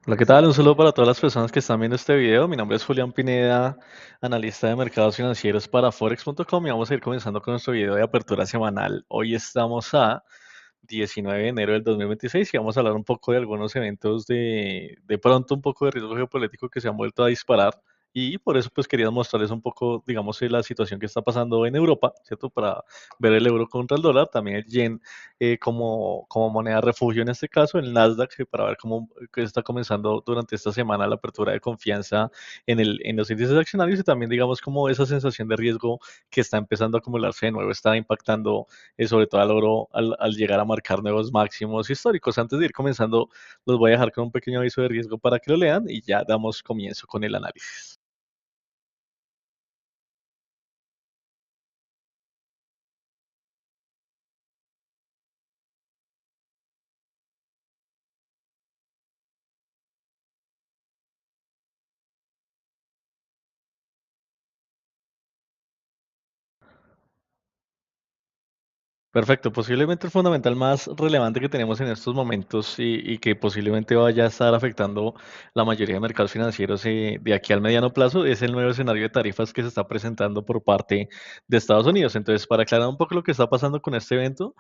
Hola, ¿qué tal? Un saludo para todas las personas que están viendo este video. Mi nombre es Julián Pineda, analista de mercados financieros para Forex.com y vamos a ir comenzando con nuestro video de apertura semanal. Hoy estamos a 19 de enero del 2026 y vamos a hablar un poco de algunos eventos de pronto un poco de riesgo geopolítico que se han vuelto a disparar y por eso pues quería mostrarles un poco, digamos, la situación que está pasando en Europa, ¿cierto? Para ver el euro contra el dólar, también el yen como moneda refugio en este caso, el Nasdaq, para ver cómo que está comenzando durante esta semana la apertura de confianza en los índices accionarios y también digamos como esa sensación de riesgo que está empezando a acumularse de nuevo, está impactando sobre todo al oro al llegar a marcar nuevos máximos históricos. Antes de ir comenzando, los voy a dejar con un pequeño aviso de riesgo para que lo lean y ya damos comienzo con el análisis. Perfecto, posiblemente el fundamental más relevante que tenemos en estos momentos y que posiblemente vaya a estar afectando la mayoría de mercados financieros de aquí al mediano plazo es el nuevo escenario de tarifas que se está presentando por parte de Estados Unidos. Entonces, para aclarar un poco lo que está pasando con este evento,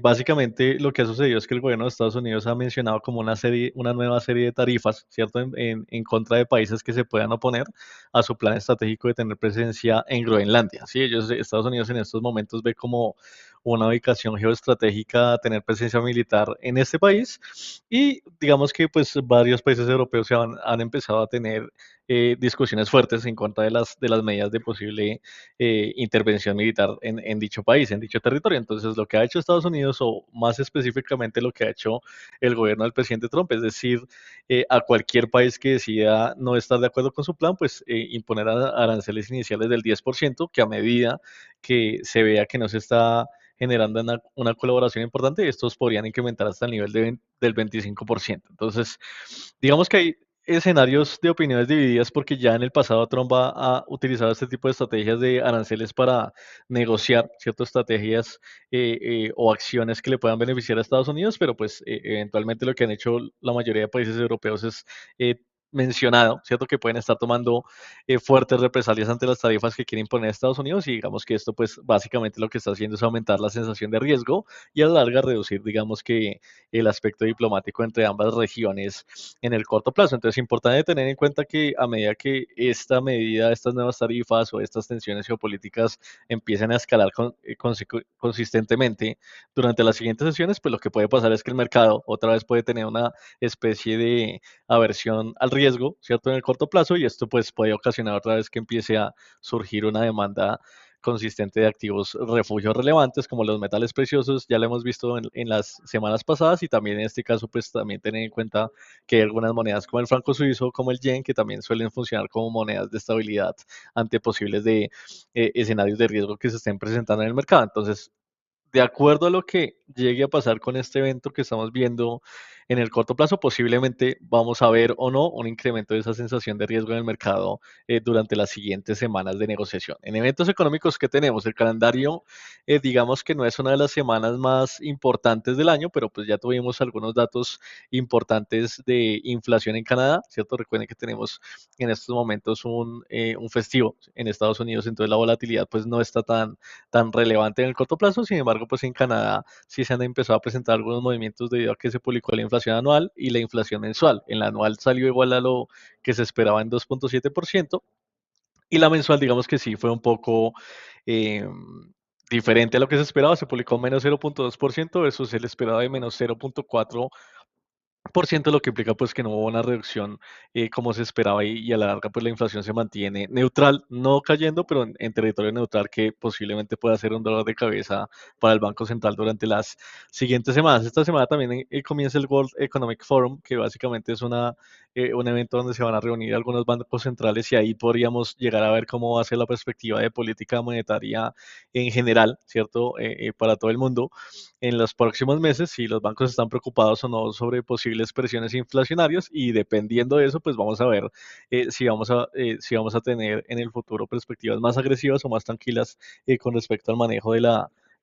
básicamente lo que ha sucedido es que el gobierno de Estados Unidos ha mencionado como una nueva serie de tarifas, ¿cierto? En contra de países que se puedan oponer a su plan estratégico de tener presencia en Groenlandia. Sí, Estados Unidos en estos momentos ve como una ubicación geoestratégica, tener presencia militar en este país y digamos que pues varios países europeos han empezado a tener discusiones fuertes en contra de las medidas de posible intervención militar en dicho país, en dicho territorio. Entonces lo que ha hecho Estados Unidos o más específicamente lo que ha hecho el gobierno del presidente Trump, es decir, a cualquier país que decida no estar de acuerdo con su plan, pues imponer aranceles iniciales del 10%, que a medida que se vea que no se está generando una colaboración importante, estos podrían incrementar hasta el nivel del 25%. Entonces, digamos que hay escenarios de opiniones divididas porque ya en el pasado Trump ha utilizado este tipo de estrategias de aranceles para negociar ciertas estrategias o acciones que le puedan beneficiar a Estados Unidos, pero pues eventualmente lo que han hecho la mayoría de países europeos es eh, mencionado, ¿cierto? Que pueden estar tomando fuertes represalias ante las tarifas que quiere imponer Estados Unidos y digamos que esto pues básicamente lo que está haciendo es aumentar la sensación de riesgo y a la larga reducir digamos que el aspecto diplomático entre ambas regiones en el corto plazo. Entonces es importante tener en cuenta que a medida que esta medida, estas nuevas tarifas o estas tensiones geopolíticas empiecen a escalar consistentemente durante las siguientes sesiones, pues lo que puede pasar es que el mercado otra vez puede tener una especie de aversión al riesgo, ¿cierto? En el corto plazo y esto pues puede ocasionar otra vez que empiece a surgir una demanda consistente de activos refugios relevantes como los metales preciosos, ya lo hemos visto en las semanas pasadas y también en este caso pues también tener en cuenta que hay algunas monedas como el franco suizo, como el yen, que también suelen funcionar como monedas de estabilidad ante posibles escenarios de riesgo que se estén presentando en el mercado. Entonces, de acuerdo a lo que llegue a pasar con este evento que estamos viendo en el corto plazo, posiblemente vamos a ver o no un incremento de esa sensación de riesgo en el mercado durante las siguientes semanas de negociación. En eventos económicos que tenemos, el calendario, digamos que no es una de las semanas más importantes del año, pero pues ya tuvimos algunos datos importantes de inflación en Canadá, ¿cierto? Recuerden que tenemos en estos momentos un festivo en Estados Unidos, entonces la volatilidad pues no está tan relevante en el corto plazo. Sin embargo, pues en Canadá sí se han empezado a presentar algunos movimientos debido a que se publicó la inflación anual y la inflación mensual. En la anual salió igual a lo que se esperaba en 2,7% y la mensual, digamos que sí fue un poco eh, diferente a lo que se esperaba. Se publicó menos 0,2% versus el esperado de menos 0,4%, lo que implica pues que no hubo una reducción como se esperaba y a la larga pues la inflación se mantiene neutral, no cayendo, pero en territorio neutral que posiblemente pueda ser un dolor de cabeza para el Banco Central durante las siguientes semanas. Esta semana también comienza el World Economic Forum, que básicamente es un evento donde se van a reunir algunos bancos centrales y ahí podríamos llegar a ver cómo va a ser la perspectiva de política monetaria en general, ¿cierto? Para todo el mundo en los próximos meses si los bancos están preocupados o no sobre posibles presiones inflacionarias y dependiendo de eso, pues vamos a ver si vamos a tener en el futuro perspectivas más agresivas o más tranquilas con respecto al manejo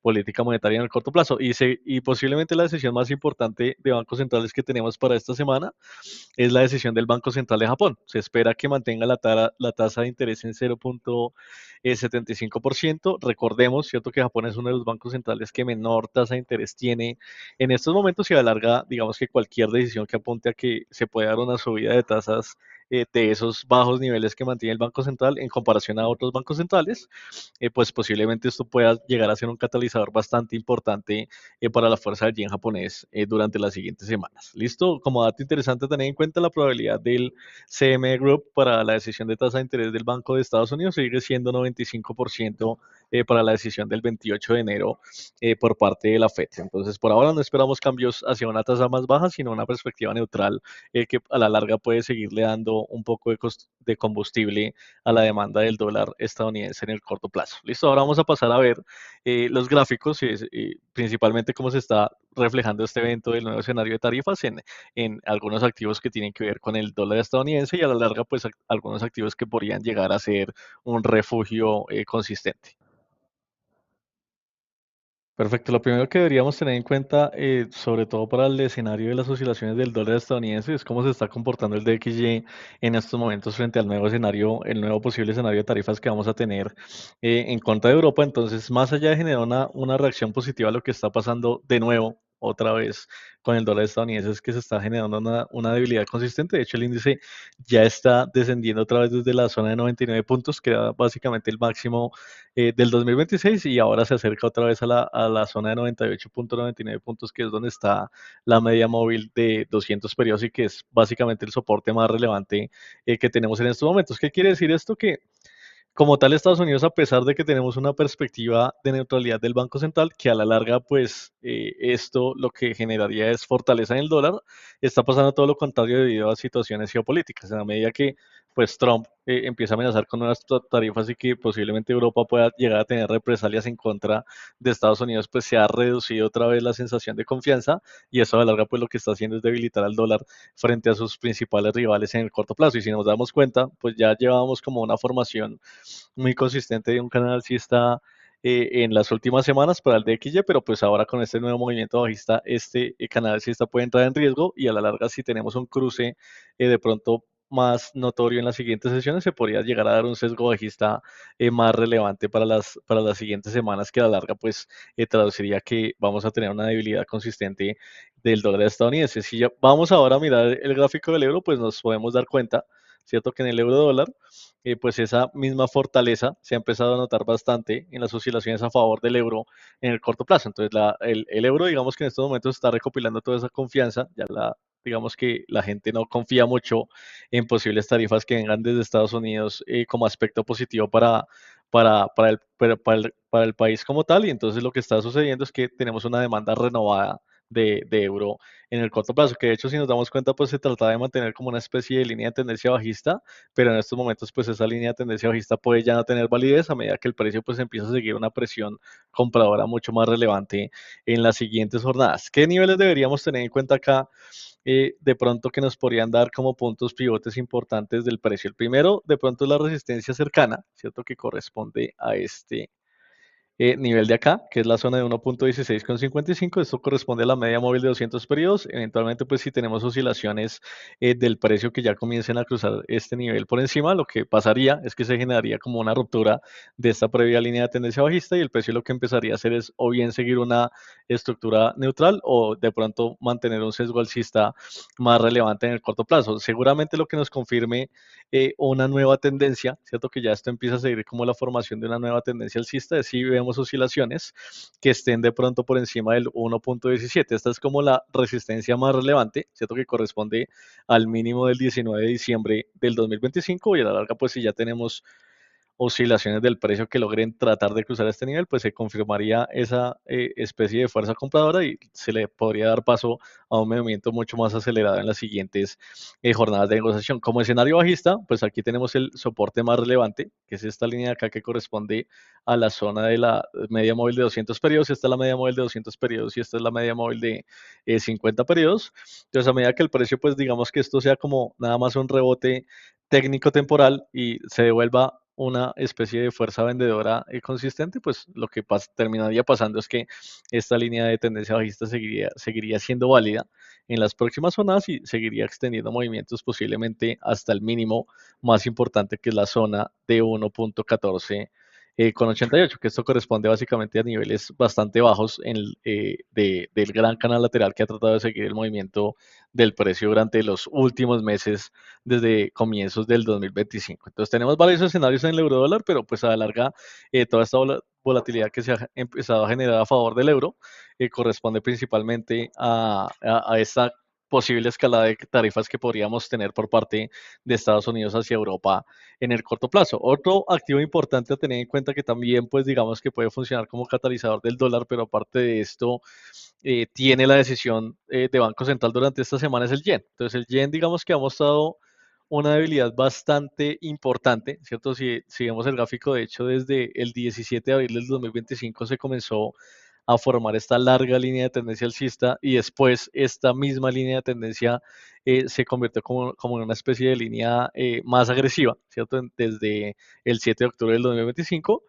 política monetaria en el corto plazo. Y posiblemente la decisión más importante de bancos centrales que tenemos para esta semana es la decisión del Banco Central de Japón. Se espera que mantenga la tasa de interés en 0.75%. Recordemos, ¿cierto?, que Japón es uno de los bancos centrales que menor tasa de interés tiene en estos momentos y a la larga, digamos que cualquier decisión que apunte a que se pueda dar una subida de tasas de esos bajos niveles que mantiene el Banco Central en comparación a otros bancos centrales, pues posiblemente esto pueda llegar a ser un catalizador bastante importante para la fuerza del yen japonés durante las siguientes semanas. ¿Listo? Como dato interesante, tener en cuenta la probabilidad del CME Group para la decisión de tasa de interés del Banco de Estados Unidos sigue siendo 95% para la decisión del 28 de enero por parte de la FED. Entonces, por ahora no esperamos cambios hacia una tasa más baja, sino una perspectiva neutral que a la larga puede seguirle dando un poco de combustible a la demanda del dólar estadounidense en el corto plazo. Listo, ahora vamos a pasar a ver los gráficos y principalmente cómo se está reflejando este evento del nuevo escenario de tarifas en algunos activos que tienen que ver con el dólar estadounidense y a la larga pues algunos activos que podrían llegar a ser un refugio consistente. Perfecto. Lo primero que deberíamos tener en cuenta, sobre todo para el escenario de las oscilaciones del dólar estadounidense, es cómo se está comportando el DXY en estos momentos frente al nuevo escenario, el nuevo posible escenario de tarifas que vamos a tener en contra de Europa. Entonces, más allá de generar una reacción positiva a lo que está pasando de nuevo, otra vez con el dólar estadounidense, es que se está generando una debilidad consistente. De hecho, el índice ya está descendiendo otra vez desde la zona de 99 puntos, que era básicamente el máximo del 2026 y ahora se acerca otra vez a la zona de 98.99 puntos, que es donde está la media móvil de 200 periodos y que es básicamente el soporte más relevante que tenemos en estos momentos. ¿Qué quiere decir esto? Que como tal, Estados Unidos, a pesar de que tenemos una perspectiva de neutralidad del Banco Central, que a la larga, pues esto lo que generaría es fortaleza en el dólar, está pasando todo lo contrario debido a situaciones geopolíticas. En la medida que pues Trump empieza a amenazar con nuevas tarifas y que posiblemente Europa pueda llegar a tener represalias en contra de Estados Unidos, pues se ha reducido otra vez la sensación de confianza y eso a la larga pues lo que está haciendo es debilitar al dólar frente a sus principales rivales en el corto plazo. Y si nos damos cuenta, pues ya llevábamos como una formación muy consistente de un canal alcista en las últimas semanas para el DXY, pero pues ahora con este nuevo movimiento bajista, este canal alcista puede entrar en riesgo y a la larga si tenemos un cruce de pronto más notorio en las siguientes sesiones, se podría llegar a dar un sesgo bajista más relevante para las siguientes semanas, que a la larga pues traduciría que vamos a tener una debilidad consistente del dólar estadounidense. Si ya vamos ahora a mirar el gráfico del euro, pues nos podemos dar cuenta, ¿cierto?, que en el euro dólar pues esa misma fortaleza se ha empezado a notar bastante en las oscilaciones a favor del euro en el corto plazo. Entonces, el euro, digamos que en estos momentos está recopilando toda esa confianza, digamos que la gente no confía mucho en posibles tarifas que vengan desde Estados Unidos como aspecto positivo para el país como tal, y entonces lo que está sucediendo es que tenemos una demanda renovada de euro en el corto plazo, que de hecho si nos damos cuenta pues se trata de mantener como una especie de línea de tendencia bajista, pero en estos momentos pues esa línea de tendencia bajista puede ya no tener validez a medida que el precio pues empieza a seguir una presión compradora mucho más relevante en las siguientes jornadas. ¿Qué niveles deberíamos tener en cuenta acá? De pronto que nos podrían dar como puntos pivotes importantes del precio. El primero, de pronto es la resistencia cercana, ¿cierto? Que corresponde a este nivel de acá, que es la zona de 1.1655. Esto corresponde a la media móvil de 200 periodos. Eventualmente, pues si tenemos oscilaciones del precio que ya comiencen a cruzar este nivel por encima, lo que pasaría es que se generaría como una ruptura de esta previa línea de tendencia bajista y el precio lo que empezaría a hacer es o bien seguir una estructura neutral o de pronto mantener un sesgo alcista más relevante en el corto plazo. Seguramente lo que nos confirme una nueva tendencia, ¿cierto? Que ya esto empieza a seguir como la formación de una nueva tendencia alcista, es si vemos oscilaciones que estén de pronto por encima del 1.17. Esta es como la resistencia más relevante, ¿cierto? Que corresponde al mínimo del 19 de diciembre del 2025 y a la larga, pues si ya tenemos oscilaciones del precio que logren tratar de cruzar este nivel, pues se confirmaría esa especie de fuerza compradora y se le podría dar paso a un movimiento mucho más acelerado en las siguientes jornadas de negociación. Como escenario bajista, pues aquí tenemos el soporte más relevante, que es esta línea de acá que corresponde a la zona de la media móvil de 200 periodos. Esta es la media móvil de 200 periodos y esta es la media móvil de 50 periodos. Entonces, a medida que el precio, pues digamos que esto sea como nada más un rebote técnico temporal y se devuelva una especie de fuerza vendedora consistente, pues lo que terminaría pasando es que esta línea de tendencia bajista seguiría siendo válida en las próximas zonas y seguiría extendiendo movimientos posiblemente hasta el mínimo más importante, que es la zona de 1.14 con 88, que esto corresponde básicamente a niveles bastante bajos del gran canal lateral que ha tratado de seguir el movimiento del precio durante los últimos meses desde comienzos del 2025. Entonces tenemos varios escenarios en el euro dólar, pero pues a la larga toda esta volatilidad que se ha empezado a generar a favor del euro corresponde principalmente a esta posible escalada de tarifas que podríamos tener por parte de Estados Unidos hacia Europa en el corto plazo. Otro activo importante a tener en cuenta que también, pues digamos que puede funcionar como catalizador del dólar, pero aparte de esto, tiene la decisión de Banco Central durante esta semana es el yen. Entonces el yen, digamos que ha mostrado una debilidad bastante importante, ¿cierto? Si vemos el gráfico, de hecho, desde el 17 de abril del 2025 se comenzó a formar esta larga línea de tendencia alcista y después esta misma línea de tendencia se convirtió como en una especie de línea más agresiva, ¿cierto? Desde el 7 de octubre del 2025.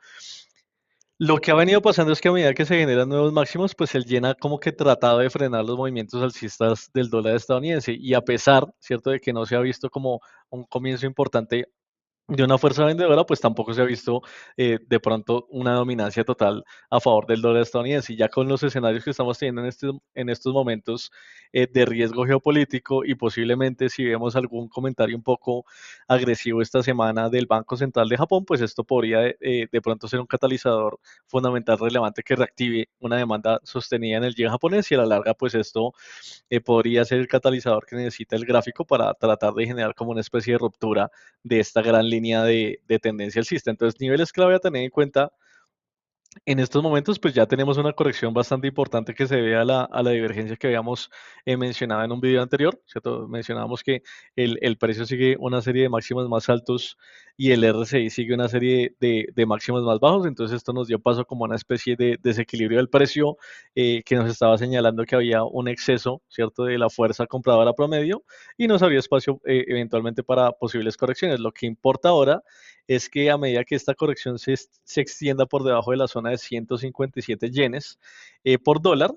Lo que ha venido pasando es que a medida que se generan nuevos máximos, pues el yen ha como que tratado de frenar los movimientos alcistas del dólar estadounidense y a pesar, ¿cierto?, de que no se ha visto como un comienzo importante de una fuerza vendedora, pues tampoco se ha visto de pronto una dominancia total a favor del dólar estadounidense. Y ya con los escenarios que estamos teniendo en estos momentos de riesgo geopolítico y posiblemente si vemos algún comentario un poco agresivo esta semana del Banco Central de Japón, pues esto podría de pronto ser un catalizador fundamental relevante que reactive una demanda sostenida en el yen japonés y a la larga, pues esto podría ser el catalizador que necesita el gráfico para tratar de generar como una especie de ruptura de esta gran línea de tendencia alcista. Entonces, niveles clave a tener en cuenta en estos momentos, pues ya tenemos una corrección bastante importante que se ve a la divergencia que habíamos mencionado en un video anterior, ¿cierto? Mencionábamos que el precio sigue una serie de máximos más altos y el RSI sigue una serie de máximos más bajos, entonces esto nos dio paso como una especie de desequilibrio del precio que nos estaba señalando que había un exceso, ¿cierto?, de la fuerza compradora promedio y nos había espacio eventualmente para posibles correcciones. Lo que importa ahora es que a medida que esta corrección se extienda por debajo de la zona de 157 yenes por dólar,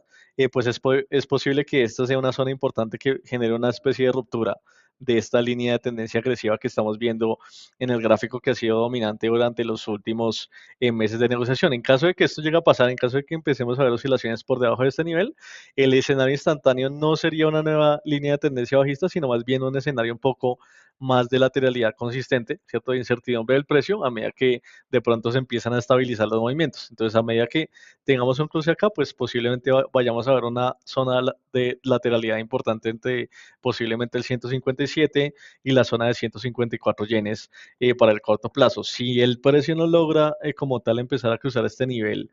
pues es posible que esta sea una zona importante que genere una especie de ruptura de esta línea de tendencia agresiva que estamos viendo en el gráfico que ha sido dominante durante los últimos meses de negociación. En caso de que esto llegue a pasar, en caso de que empecemos a ver oscilaciones por debajo de este nivel, el escenario instantáneo no sería una nueva línea de tendencia bajista, sino más bien un escenario un poco más de lateralidad consistente, ¿cierto? De incertidumbre del precio a medida que de pronto se empiezan a estabilizar los movimientos. Entonces, a medida que tengamos un cruce acá, pues posiblemente vayamos a ver una zona de lateralidad importante entre posiblemente el 157 y la zona de 154 yenes para el corto plazo. Si el precio no logra como tal empezar a cruzar este nivel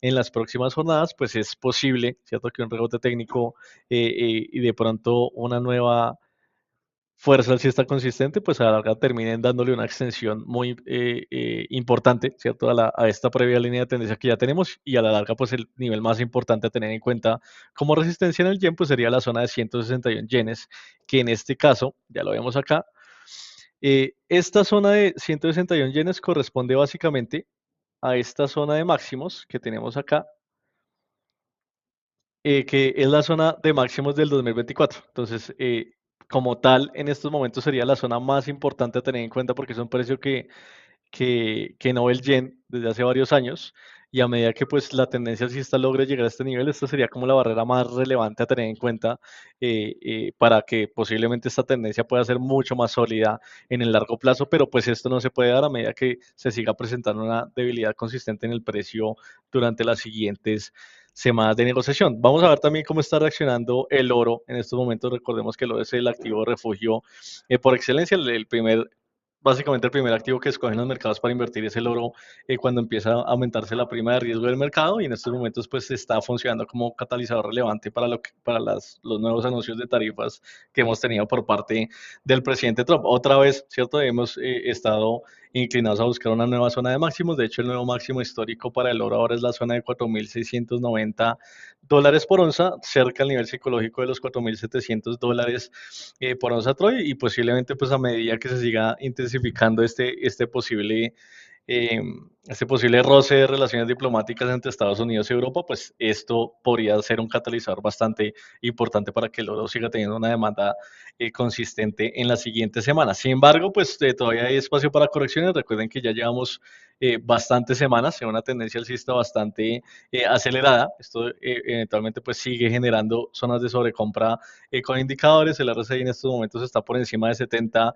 en las próximas jornadas, pues es posible, ¿cierto?, que un rebote técnico y de pronto una nueva fuerza alcista consistente, pues a la larga terminen dándole una extensión muy importante, ¿cierto? A esta previa línea de tendencia que ya tenemos y a la larga, pues el nivel más importante a tener en cuenta como resistencia en el yen, pues sería la zona de 161 yenes, que en este caso, ya lo vemos acá, esta zona de 161 yenes corresponde básicamente a esta zona de máximos que tenemos acá, que es la zona de máximos del 2024. Entonces, como tal, en estos momentos sería la zona más importante a tener en cuenta porque es un precio que no ve el yen desde hace varios años y a medida que pues la tendencia alcista logre llegar a este nivel, esta sería como la barrera más relevante a tener en cuenta para que posiblemente esta tendencia pueda ser mucho más sólida en el largo plazo, pero pues esto no se puede dar a medida que se siga presentando una debilidad consistente en el precio durante las siguientes semanas de negociación. Vamos a ver también cómo está reaccionando el oro en estos momentos. Recordemos que el oro es el activo refugio por excelencia, básicamente el primer activo que escogen los mercados para invertir es el oro cuando empieza a aumentarse la prima de riesgo del mercado y en estos momentos pues está funcionando como catalizador relevante para los nuevos anuncios de tarifas que hemos tenido por parte del presidente Trump. Otra vez, ¿cierto? Hemos estado inclinados a buscar una nueva zona de máximos. De hecho, el nuevo máximo histórico para el oro ahora es la zona de $4,690 por onza, cerca al nivel psicológico de los $4,700 por onza Troy, y posiblemente pues a medida que se siga intensificando eh, este posible roce de relaciones diplomáticas entre Estados Unidos y Europa, pues esto podría ser un catalizador bastante importante para que el oro siga teniendo una demanda consistente en las siguientes semanas. Sin embargo, pues todavía hay espacio para correcciones. Recuerden que ya llevamos bastantes semanas en una tendencia alcista bastante acelerada. Esto eventualmente pues sigue generando zonas de sobrecompra con indicadores. El RSI en estos momentos está por encima de 70.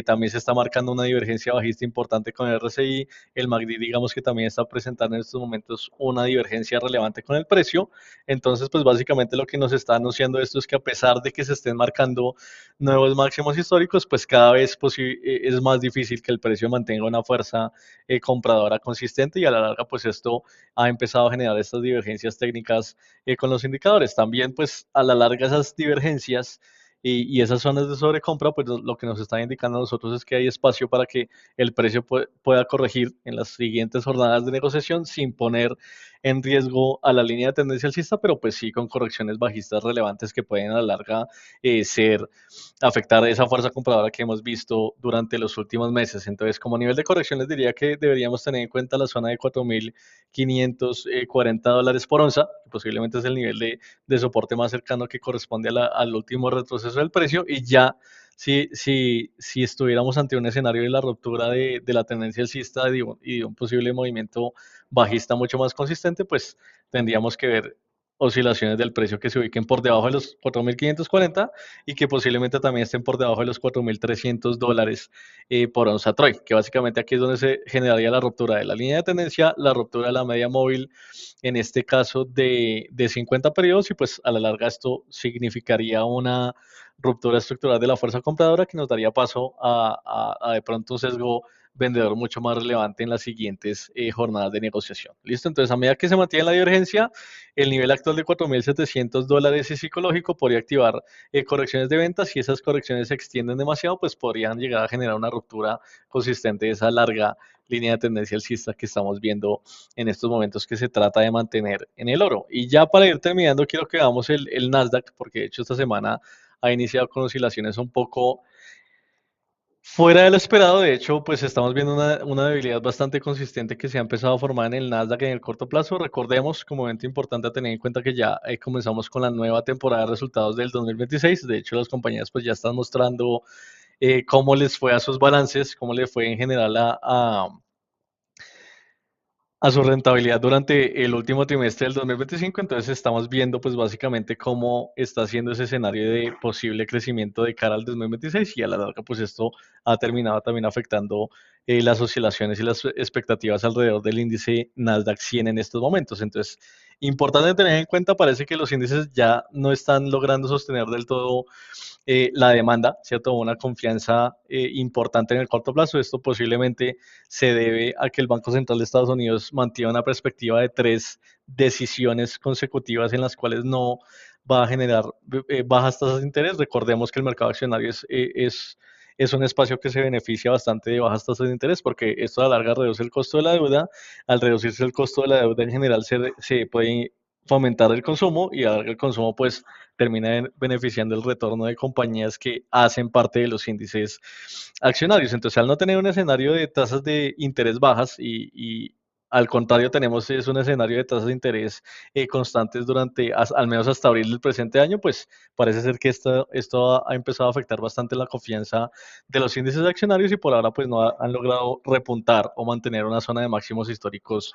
También se está marcando una divergencia bajista importante con el RSI. El MACD, digamos que también está presentando en estos momentos una divergencia relevante con el precio. Entonces, pues básicamente lo que nos está anunciando esto es que a pesar de que se estén marcando nuevos máximos históricos, pues cada vez es más difícil que el precio mantenga una fuerza compradora consistente, y a la larga, pues esto ha empezado a generar estas divergencias técnicas con los indicadores. También, pues a la larga, esas divergencias y esas zonas de sobrecompra, pues lo que nos está indicando a nosotros es que hay espacio para que el precio pueda corregir en las siguientes jornadas de negociación sin poner en riesgo a la línea de tendencia alcista, pero pues sí con correcciones bajistas relevantes que pueden a la larga afectar esa fuerza compradora que hemos visto durante los últimos meses. Entonces, como nivel de corrección, les diría que deberíamos tener en cuenta la zona de $4,540 por onza, que posiblemente es el nivel de soporte más cercano que corresponde al último retroceso del precio, y ya si estuviéramos ante un escenario de la ruptura de la tendencia alcista y de un posible movimiento bajista mucho más consistente, pues tendríamos que ver oscilaciones del precio que se ubiquen por debajo de los 4,540 y que posiblemente también estén por debajo de los $4,300 por onza Troy, que básicamente aquí es donde se generaría la ruptura de la línea de tendencia, la ruptura de la media móvil, en este caso de 50 periodos, y pues a la larga esto significaría una ruptura estructural de la fuerza compradora que nos daría paso a de pronto un sesgo vendedor mucho más relevante en las siguientes jornadas de negociación. ¿Listo? Entonces, a medida que se mantiene la divergencia, el nivel actual de $4,700 y psicológico podría activar correcciones de ventas. Si esas correcciones se extienden demasiado, pues podrían llegar a generar una ruptura consistente de esa larga línea de tendencia alcista que estamos viendo en estos momentos, que se trata de mantener en el oro. Y ya para ir terminando, quiero que veamos el Nasdaq, porque de hecho esta semana ha iniciado con oscilaciones un poco fuera de lo esperado. De hecho, pues estamos viendo una debilidad bastante consistente que se ha empezado a formar en el Nasdaq en el corto plazo. Recordemos, como evento importante a tener en cuenta, que ya comenzamos con la nueva temporada de resultados del 2026. De hecho, las compañías pues ya están mostrando cómo les fue a sus balances, cómo le fue en general a su rentabilidad durante el último trimestre del 2025. Entonces estamos viendo pues básicamente cómo está haciendo ese escenario de posible crecimiento de cara al 2026, y a la larga pues esto ha terminado también afectando las oscilaciones y las expectativas alrededor del índice Nasdaq 100 en estos momentos. Entonces, importante tener en cuenta, parece que los índices ya no están logrando sostener del todo la demanda, ¿cierto? Una confianza importante en el corto plazo. Esto posiblemente se debe a que el Banco Central de Estados Unidos mantiene una perspectiva de 3 decisiones consecutivas en las cuales no va a generar bajas tasas de interés. Recordemos que el mercado accionario es un espacio que se beneficia bastante de bajas tasas de interés, porque esto a la larga reduce el costo de la deuda. Al reducirse el costo de la deuda, en general se puede fomentar el consumo, y a la larga el consumo pues termina beneficiando el retorno de compañías que hacen parte de los índices accionarios. Entonces, al no tener un escenario de tasas de interés bajas y al contrario tenemos es un escenario de tasas de interés constantes durante al menos hasta abril del presente año, pues parece ser que esto ha empezado a afectar bastante la confianza de los índices accionarios, y por ahora pues no han logrado repuntar o mantener una zona de máximos históricos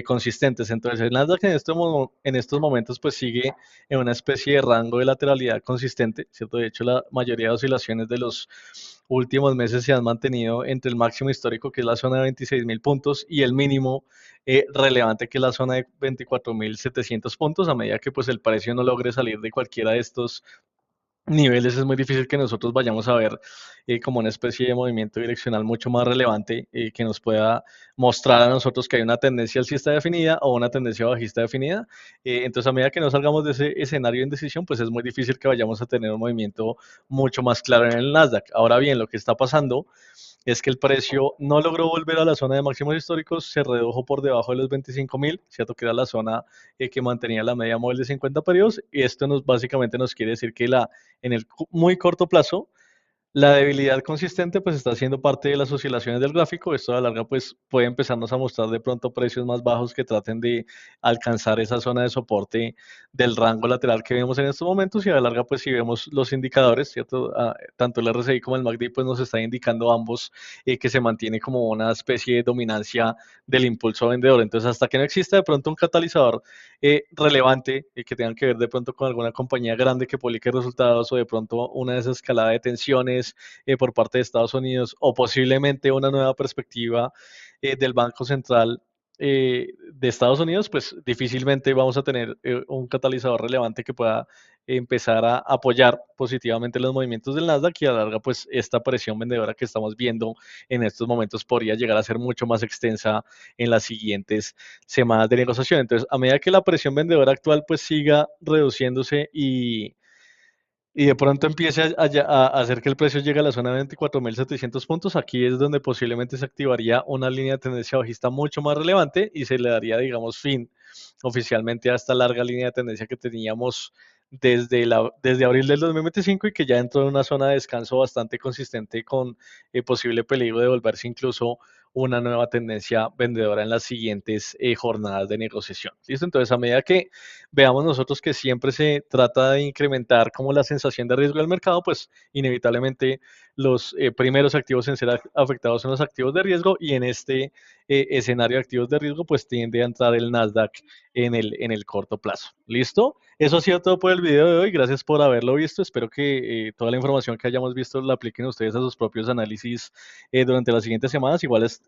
consistentes. Entonces, el Nasdaq en estos momentos pues sigue en una especie de rango de lateralidad consistente, ¿cierto? De hecho, la mayoría de oscilaciones de los últimos meses se han mantenido entre el máximo histórico, que es la zona de 26.000 puntos, y el mínimo relevante, que es la zona de 24.700 puntos. A medida que pues el precio no logre salir de cualquiera de estos niveles, es muy difícil que nosotros vayamos a ver como una especie de movimiento direccional mucho más relevante que nos pueda mostrar a nosotros que hay una tendencia alcista definida o una tendencia bajista definida. Entonces, a medida que no salgamos de ese escenario de indecisión, pues es muy difícil que vayamos a tener un movimiento mucho más claro en el Nasdaq. Ahora bien, lo que está pasando es que el precio no logró volver a la zona de máximos históricos, se redujo por debajo de los 25.000, ¿cierto? Que era la zona que mantenía la media móvil de 50 periodos, y esto básicamente nos quiere decir que en el muy corto plazo, la debilidad consistente pues está siendo parte de las oscilaciones del gráfico. Esto a la larga pues puede empezarnos a mostrar de pronto precios más bajos que traten de alcanzar esa zona de soporte del rango lateral que vemos en estos momentos, y a la larga pues si vemos los indicadores, ¿cierto? Tanto el RSI como el MACD pues nos están indicando ambos que se mantiene como una especie de dominancia del impulso vendedor. Entonces hasta que no exista de pronto un catalizador relevante que tengan que ver de pronto con alguna compañía grande que publique resultados, o de pronto una desescalada de tensiones por parte de Estados Unidos, o posiblemente una nueva perspectiva del Banco Central de Estados Unidos, pues difícilmente vamos a tener un catalizador relevante que pueda empezar a apoyar positivamente los movimientos del Nasdaq, y a la larga pues esta presión vendedora que estamos viendo en estos momentos podría llegar a ser mucho más extensa en las siguientes semanas de negociación. Entonces, a medida que la presión vendedora actual pues siga reduciéndose y de pronto empiece a hacer que el precio llegue a la zona de 24.700 puntos, aquí es donde posiblemente se activaría una línea de tendencia bajista mucho más relevante y se le daría, digamos, fin oficialmente a esta larga línea de tendencia que teníamos desde abril del 2025, y que ya entró en una zona de descanso bastante consistente con posible peligro de volverse incluso una nueva tendencia vendedora en las siguientes jornadas de negociación. ¿Listo? Entonces, a medida que veamos nosotros que siempre se trata de incrementar como la sensación de riesgo del mercado, pues inevitablemente los primeros activos en ser afectados son los activos de riesgo, y en este escenario de activos de riesgo pues tiende a entrar el Nasdaq en el corto plazo. ¿Listo? Eso ha sido todo por el video de hoy. Gracias por haberlo visto. Espero que toda la información que hayamos visto la apliquen ustedes a sus propios análisis durante las siguientes semanas.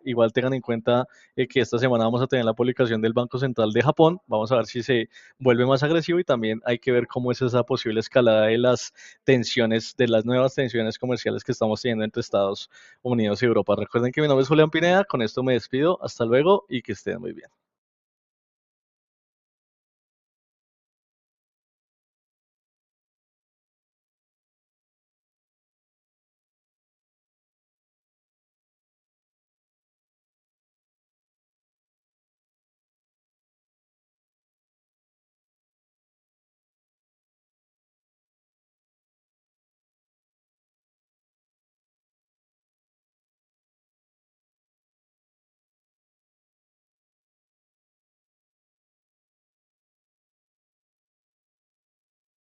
Igual tengan en cuenta que esta semana vamos a tener la publicación del Banco Central de Japón. Vamos a ver si se vuelve más agresivo, y también hay que ver cómo es esa posible escalada de las tensiones, de las nuevas tensiones comerciales que estamos teniendo entre Estados Unidos y Europa. Recuerden que mi nombre es Julián Pineda. Con esto me despido. Hasta luego y que estén muy bien.